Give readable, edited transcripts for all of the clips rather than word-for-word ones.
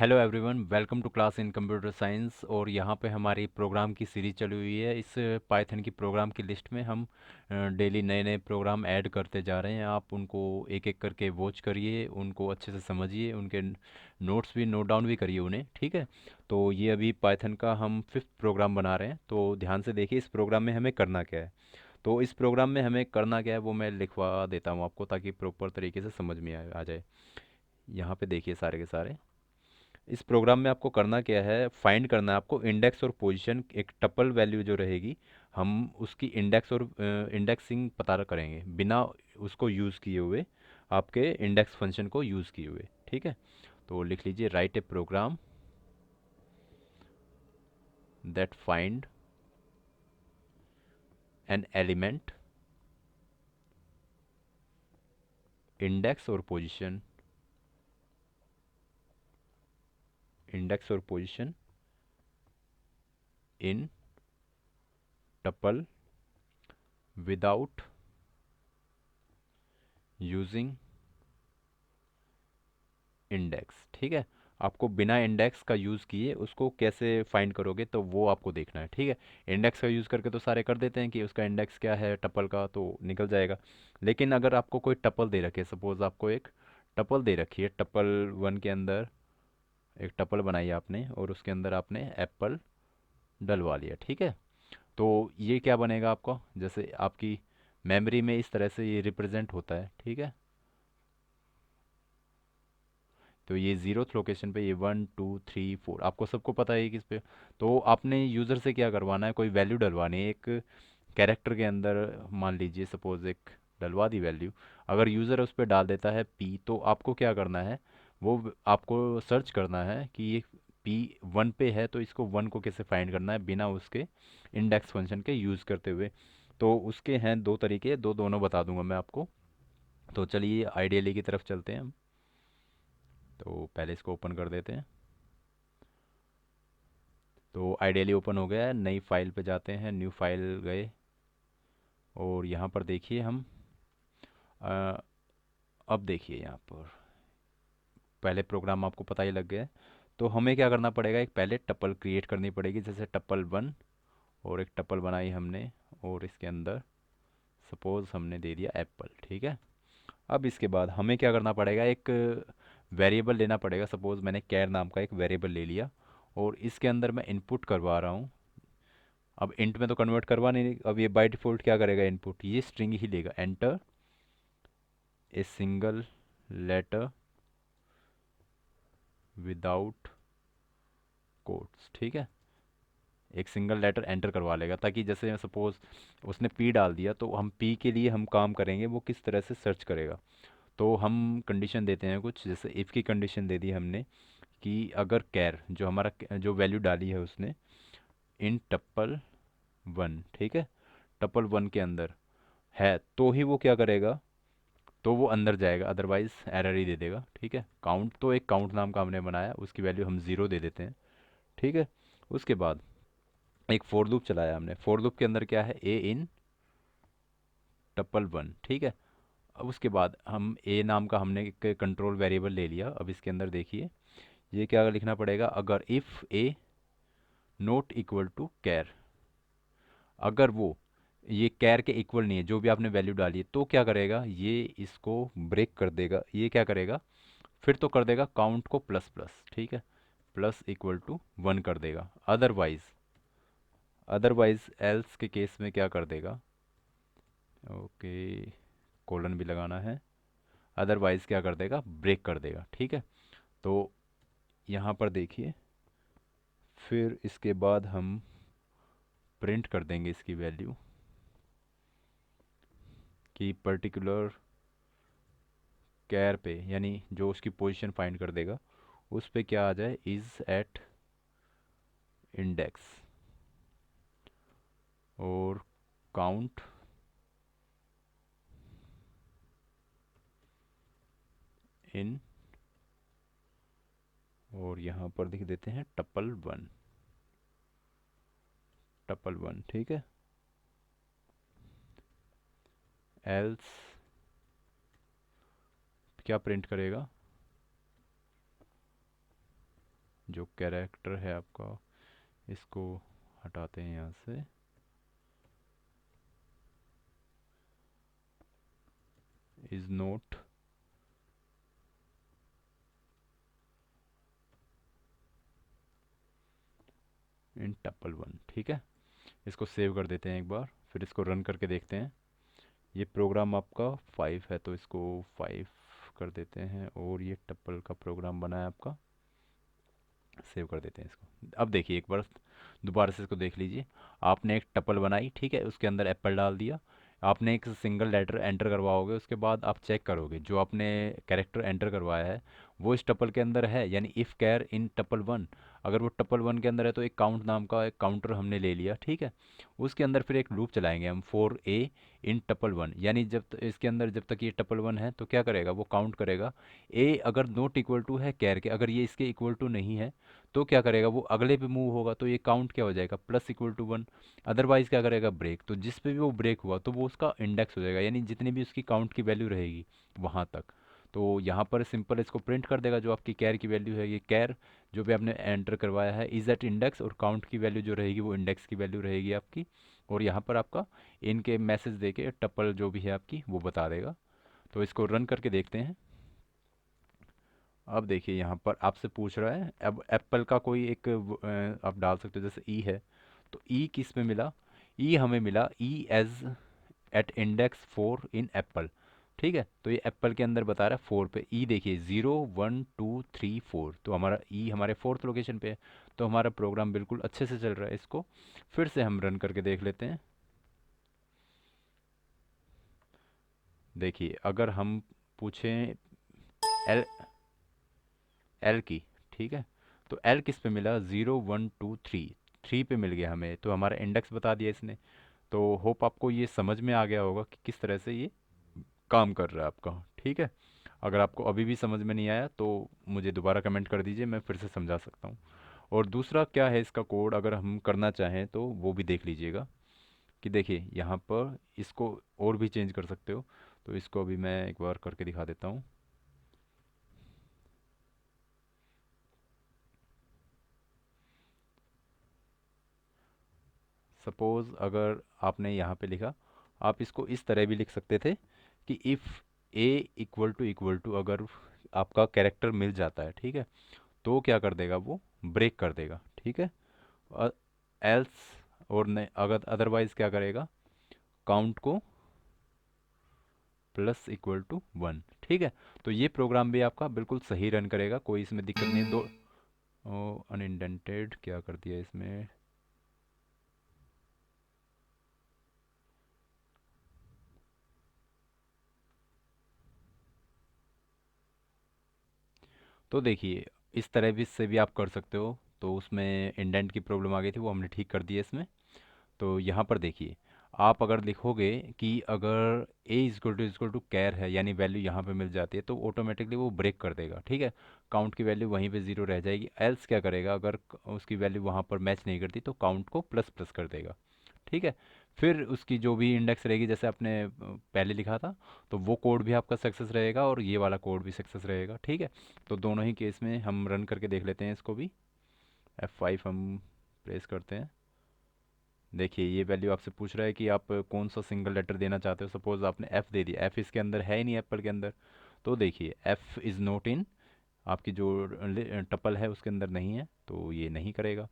Hello everyone, welcome to class in computer science. और यहाँ पे हमारी प्रोग्राम की सीरीज चली हुई है। इस पाइथन की प्रोग्राम की लिस्ट में हम डेली नए नए प्रोग्राम ऐड करते जा रहे हैं। आप उनको एक एक करके वॉच करिए, उनको अच्छे से समझिए, उनके नोट्स भी नोट डाउन भी करिए उन्हें, ठीक है। तो ये अभी पाइथन का हम फिफ्थ प्रोग्राम बना रहे हैं, तो ध्यान से देखिए इस प्रोग्राम में हमें करना क्या है। तो इस प्रोग्राम में हमें करना क्या है वो मैं लिखवा देता हूँ आपको, ताकि प्रॉपर तरीके से समझ में आ जाए। यहाँ पे देखिए सारे के सारे। इस प्रोग्राम में आपको करना क्या है, फाइंड करना है आपको इंडेक्स और पोजीशन। एक टपल वैल्यू जो रहेगी, हम उसकी इंडेक्स और इंडेक्सिंग पता करेंगे बिना उसको यूज़ किए हुए, आपके इंडेक्स फंक्शन को यूज़ किए हुए, ठीक है। तो लिख लीजिए, write a program that find an element index और पोजीशन, इंडेक्स और position in tuple without using index, ठीक है। आपको बिना इंडेक्स का यूज़ किए उसको कैसे फाइंड करोगे, तो वो आपको देखना है, ठीक है। इंडेक्स का यूज़ करके तो सारे कर देते हैं कि उसका इंडेक्स क्या है टपल का, तो निकल जाएगा। लेकिन अगर आपको कोई टपल दे रखे, सपोज आपको एक टपल दे रखी है, टपल वन के अंदर एक टपल बनाई आपने और उसके अंदर आपने एप्पल डलवा लिया, ठीक है। तो ये क्या बनेगा आपका, जैसे आपकी मेमोरी में इस तरह से ये रिप्रेजेंट होता है, ठीक है। तो ये जीरोथ लोकेशन पे ये 1 2 3 4 आपको सबको पता है किस पे। तो आपने यूज़र से क्या करवाना है, कोई वैल्यू डलवानी है एक कैरेक्टर के अंदर। मान लीजिए सपोज एक डलवा दी वैल्यू। अगर यूज़र उस पर डाल देता है पी, तो आपको क्या करना है, आपको सर्च करना है कि ये पी 1 पे है, तो इसको 1 को कैसे फाइंड करना है बिना उसके इंडेक्स फंक्शन के यूज़ करते हुए। तो उसके हैं दो तरीके, दोनों बता दूंगा मैं आपको। तो चलिए आइडियली की तरफ चलते हैं हम। तो पहले इसको ओपन कर देते हैं। तो आइडियली ओपन हो गया है, नई फाइल पे जाते हैं, न्यू फाइल गए। और यहाँ पर देखिए हम अ, अब देखिए यहाँ पर पहले प्रोग्राम आपको पता ही लग गया है। तो हमें क्या करना पड़ेगा, एक पहले टपल क्रिएट करनी पड़ेगी, जैसे टपल वन। और एक टपल बनाई हमने, और इसके अंदर सपोज हमने दे दिया एप्पल, ठीक है। अब इसके बाद हमें क्या करना पड़ेगा, एक वेरिएबल लेना पड़ेगा। सपोज मैंने कैर नाम का एक वेरिएबल ले लिया, और इसके अंदर मैं इनपुट करवा रहा हूँ। अब इंट में तो कन्वर्ट करवा नहीं, अब ये बाय डिफ़ॉल्ट क्या करेगा, इनपुट ये स्ट्रिंग ही लेगा। Enter a single letter without quotes, ठीक है। एक सिंगल लेटर एंटर करवा लेगा, ताकि जैसे सपोज उसने पी डाल दिया, तो हम पी के लिए हम काम करेंगे, वो किस तरह से सर्च करेगा। तो हम कंडीशन देते हैं कुछ, जैसे इफ़ की कंडीशन दे दी हमने कि अगर कैर जो हमारा जो वैल्यू डाली है उसने इन टप्पल वन, ठीक है, टप्पल वन के अंदर है, तो ही वो क्या करेगा, तो वो अंदर जाएगा, अदरवाइज एरर ही दे देगा, ठीक है। काउंट, तो एक काउंट नाम का हमने बनाया, उसकी वैल्यू हम ज़ीरो दे देते हैं, ठीक है। उसके बाद एक फोर लूप चलाया हमने, फोर लूप के अंदर क्या है, ए इन टप्पल वन, ठीक है। अब उसके बाद हम ए नाम का हमने एक कंट्रोल वेरिएबल ले लिया। अब इसके अंदर देखिए ये क्या लिखना पड़ेगा, अगर if a not equal to care, अगर वो ये कैर के इक्वल नहीं है जो भी आपने वैल्यू डाली है, तो क्या करेगा, ये इसको ब्रेक कर देगा। ये क्या करेगा, फिर तो कर देगा काउंट को प्लस प्लस, ठीक है, प्लस इक्वल टू वन कर देगा। अदरवाइज, अदरवाइज एल्स के केस में क्या कर देगा, ओके, कोलन भी लगाना है। अदरवाइज क्या कर देगा, ब्रेक कर देगा, ठीक है। तो यहाँ पर देखिए, फिर इसके बाद हम प्रिंट कर देंगे इसकी वैल्यू कि पर्टिकुलर कैर पे, यानी जो उसकी पोजीशन फाइंड कर देगा उस पे क्या आ जाए, इज़ एट इंडेक्स, और काउंट इन, और यहाँ पर लिख देते हैं टपल वन, टपल वन, ठीक है। एल्स क्या प्रिंट करेगा, जो कैरेक्टर है आपका, इसको हटाते हैं यहाँ से। Is note in tuple one, ठीक है। इसको सेव कर देते हैं एक बार, फिर इसको रन करके देखते हैं। ये प्रोग्राम आपका 5 है तो इसको 5 कर देते हैं, और ये टपल का प्रोग्राम बना है आपका, सेव कर देते हैं इसको। अब देखिए एक बार दोबारा से इसको देख लीजिए। आपने एक टपल बनाई, ठीक है, उसके अंदर एप्पल डाल दिया, आपने एक सिंगल लेटर एंटर करवाओगे, उसके बाद आप चेक करोगे जो आपने कैरेक्टर एंटर करवाया है वो इस टपल के अंदर है, यानी if char in tuple one. अगर वो टपल वन के अंदर है तो एक काउंट नाम का एक काउंटर हमने ले लिया, ठीक है। उसके अंदर फिर एक लूप चलाएंगे हम, for a in tuple one, यानी इसके अंदर जब तक ये टपल वन है तो क्या करेगा, वो काउंट करेगा। ए अगर नॉट इक्वल टू है कैर के, अगर ये इसके इक्वल टू नहीं है तो क्या करेगा, वो अगले पे मूव होगा, तो ये काउंट क्या हो जाएगा, plus equal to one. Otherwise क्या करेगा, ब्रेक। तो जिस पे भी वो ब्रेक हुआ तो वो उसका इंडेक्स हो जाएगा, यानी जितनी भी उसकी काउंट की वैल्यू रहेगी वहाँ तक। तो यहाँ पर सिंपल इसको प्रिंट कर देगा, जो आपकी कैर की वैल्यू है, ये कैर जो भी आपने एंटर करवाया है इज एट इंडेक्स, और काउंट की वैल्यू जो रहेगी वो इंडेक्स की वैल्यू रहेगी आपकी। और यहाँ पर आपका इनके मैसेज दे के टपल जो भी है आपकी वो बता देगा। तो इसको रन करके देखते हैं। अब देखिए यहाँ पर आपसे पूछ रहा है, अब एप्पल का कोई एक आप डाल सकते हो, जैसे ई है, तो ई किस में मिला, ई हमें मिला ई एज एट इंडेक्स 4 इन एप्पल, ठीक है। तो ये एप्पल के अंदर बता रहा है 4 पे। ई देखिए 0 1 2 3 4, तो हमारा ई हमारे फोर्थ लोकेशन पे है। तो हमारा प्रोग्राम बिल्कुल अच्छे से चल रहा है। इसको फिर से हम रन करके देख लेते हैं। देखिए अगर हम पूछें एल एल की, ठीक है, तो एल किस पे मिला, 0 1 2 3, 3 पे मिल गया हमें, तो हमारा इंडेक्स बता दिया इसने। तो होप आपको ये समझ में आ गया होगा कि किस तरह से ये काम कर रहा है आपका, ठीक है। अगर आपको अभी भी समझ में नहीं आया तो मुझे दोबारा कमेंट कर दीजिए, मैं फिर से समझा सकता हूँ। और दूसरा क्या है इसका कोड, अगर हम करना चाहें तो वो भी देख लीजिएगा। कि देखिए यहाँ पर इसको और भी चेंज कर सकते हो, तो इसको अभी मैं एक बार करके दिखा देता हूँ। सपोज़ अगर आपने यहाँ पे लिखा, आप इसको इस तरह भी लिख सकते थे कि इफ़ ए इक्वल टू अगर आपका कैरेक्टर मिल जाता है, ठीक है, तो क्या कर देगा, वो ब्रेक कर देगा, ठीक है। एल्स और नहीं, अगर अदरवाइज क्या करेगा, काउंट को प्लस इक्वल टू वन, ठीक है। तो ये प्रोग्राम भी आपका बिल्कुल सही रन करेगा, कोई इसमें दिक्कत नहीं है। दो अनइंडेंटेड क्या कर दिया इसमें, तो देखिए इस तरह भी से भी आप कर सकते हो। तो उसमें इंडेंट की प्रॉब्लम आ गई थी, वो हमने ठीक कर दी है इसमें। तो यहाँ पर देखिए, आप अगर लिखोगे कि अगर a इज़ इक्वल टू कैर है, यानी वैल्यू यहाँ पे मिल जाती है, तो ऑटोमेटिकली वो ब्रेक कर देगा, ठीक है। काउंट की वैल्यू वहीं पे ज़ीरो रह जाएगी। एल्स क्या करेगा, अगर उसकी वैल्यू वहाँ पर मैच नहीं करती तो काउंट को प्लस प्लस कर देगा, ठीक है। फिर उसकी जो भी इंडेक्स रहेगी, जैसे आपने पहले लिखा था, तो वो कोड भी आपका सक्सेस रहेगा और ये वाला कोड भी सक्सेस रहेगा, ठीक है। तो दोनों ही केस में हम रन करके देख लेते हैं इसको भी। F5 हम प्रेस करते हैं। देखिए ये वैल्यू आपसे पूछ रहा है कि आप कौन सा सिंगल लेटर देना चाहते हो। सपोज आपने F दे दिया, F इसके अंदर है ही नहीं एप्पल के अंदर, तो देखिए F इज़ नॉट इन, आपकी जो टपल है उसके अंदर नहीं है, तो ये नहीं करेगा।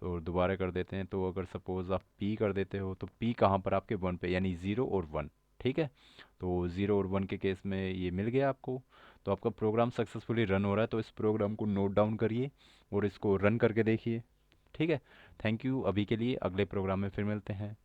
तो दोबारा कर देते हैं। तो अगर सपोज़ आप P कर देते हो तो P कहाँ पर, आपके वन पे, यानी ज़ीरो और वन, ठीक है। तो ज़ीरो और वन के केस में ये मिल गया आपको। तो आपका प्रोग्राम सक्सेसफुली रन हो रहा है। तो इस प्रोग्राम को नोट डाउन करिए और इसको रन करके देखिए, ठीक है। थैंक यू अभी के लिए, अगले प्रोग्राम में फिर मिलते हैं।